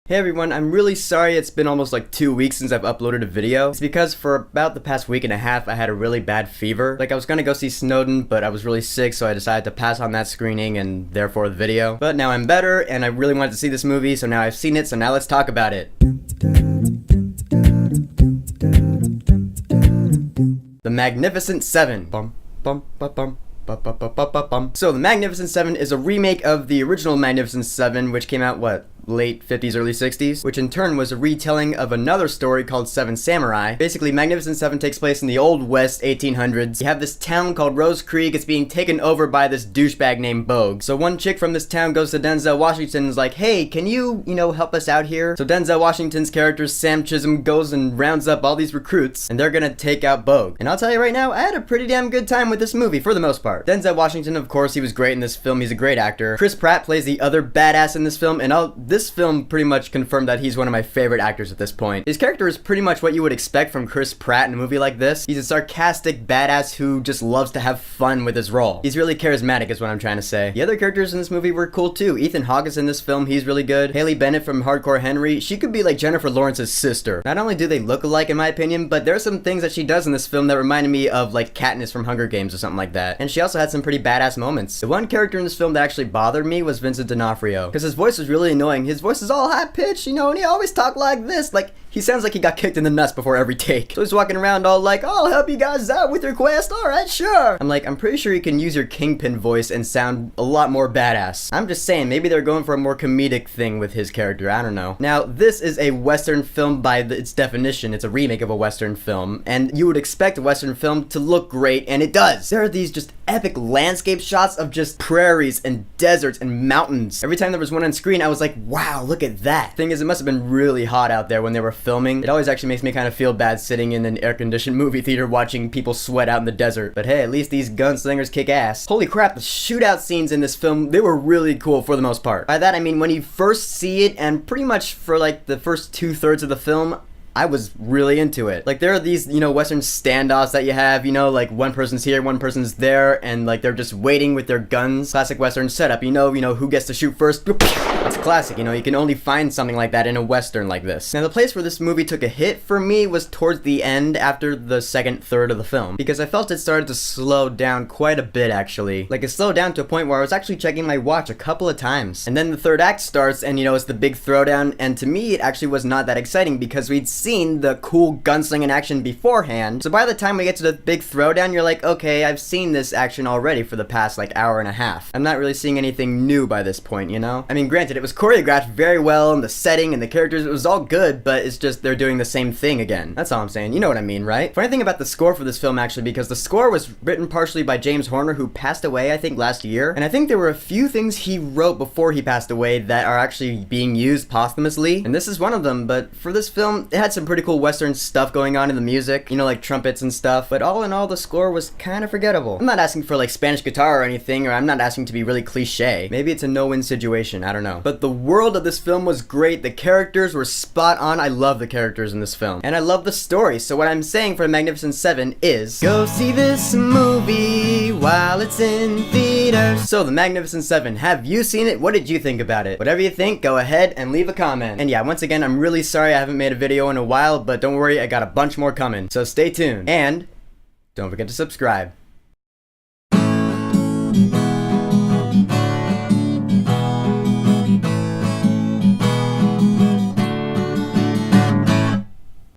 Hey everyone, I'm really sorry it's been almost like 2 weeks since I've uploaded a video. It's because for about the past week and a half I had a really bad fever. Like I was gonna go see Snowden, but I was really sick, so I decided to pass on that screening and therefore the video. But now I'm better and I really wanted to see this movie, so now I've seen it, so now let's talk about it. The Magnificent Seven. Bum, bum, bum, bum. So, The Magnificent Seven is a remake of the original Magnificent Seven, which came out, late 50s, early 60s, which in turn was a retelling of another story called Seven Samurai. Basically, Magnificent Seven takes place in the Old West 1800s. You have this town called Rose Creek. It's being taken over by this douchebag named Bogue. So one chick from this town goes to Denzel Washington and is like, hey, can you help us out here? So Denzel Washington's character, Sam Chisholm, goes and rounds up all these recruits, and they're gonna take out Bogue. And I'll tell you right now, I had a pretty damn good time with this movie, for the most part. Denzel Washington, of course, he was great in this film. He's a great actor. Chris Pratt plays the other badass in this film, and this film pretty much confirmed that he's one of my favorite actors at this point. His character is pretty much what you would expect from Chris Pratt in a movie like this. He's a sarcastic badass who just loves to have fun with his role. He's really charismatic is what I'm trying to say. The other characters in this movie were cool too. Ethan Hawke is in this film, he's really good. Haley Bennett from Hardcore Henry, she could be like Jennifer Lawrence's sister. Not only do they look alike in my opinion, but there are some things that she does in this film that reminded me of like Katniss from Hunger Games or something like that. And she also had some pretty badass moments. The one character in this film that actually bothered me was Vincent D'Onofrio, because his voice was really annoying. His voice is all high pitched, and he always talked like this. Like, he sounds like he got kicked in the nuts before every take. So he's walking around all like, oh, I'll help you guys out with your quest, alright, sure. I'm like, I'm pretty sure you can use your Kingpin voice and sound a lot more badass. I'm just saying, maybe they're going for a more comedic thing with his character, I don't know. Now, this is a Western film by its definition. It's a remake of a Western film, and you would expect a Western film to look great, and it does. There are these just epic landscape shots of just prairies and deserts and mountains. Every time there was one on screen, I was like, wow, look at that. Thing is, it must have been really hot out there when they were filming. It always actually makes me kind of feel bad sitting in an air-conditioned movie theater watching people sweat out in the desert. But hey, at least these gunslingers kick ass. Holy crap, the shootout scenes in this film, they were really cool for the most part. By that I mean when you first see it, and pretty much for like the first 2/3 of the film, I was really into it. Like, there are these, Western standoffs that you have, like one person's here, one person's there, and like they're just waiting with their guns. Classic Western setup, who gets to shoot first. It's classic, you can only find something like that in a Western like this. Now, the place where this movie took a hit for me was towards the end after the second third of the film, because I felt it started to slow down quite a bit, actually. Like, it slowed down to a point where I was actually checking my watch a couple of times. And then the third act starts, and it's the big throwdown, and to me, it actually was not that exciting because we'd seen the cool gunslinging action beforehand. So by the time we get to the big throwdown, you're like, okay, I've seen this action already for the past like hour and a half. I'm not really seeing anything new by this point, I mean, granted, it was choreographed very well, and the setting and the characters, it was all good, but it's just they're doing the same thing again. That's all I'm saying. You know what I mean, right? Funny thing about the score for this film, actually, because the score was written partially by James Horner, who passed away, I think, last year. And I think there were a few things he wrote before he passed away that are actually being used posthumously, and this is one of them. But for this film, it had some pretty cool Western stuff going on in the music, like trumpets and stuff, but all in all, the score was kind of forgettable. I'm not asking for like Spanish guitar or anything, or I'm not asking to be really cliche. Maybe it's a no-win situation, I don't know. But the world of this film was great, the characters were spot on. I love the characters in this film, and I love the story. So what I'm saying for The Magnificent Seven is, go see this movie while it's in theaters. So The Magnificent Seven, have you seen it? What did you think about it? Whatever you think, go ahead and leave a comment. And yeah, once again, I'm really sorry I haven't made a video in a while, but don't worry, I got a bunch more coming, so stay tuned, and don't forget to subscribe.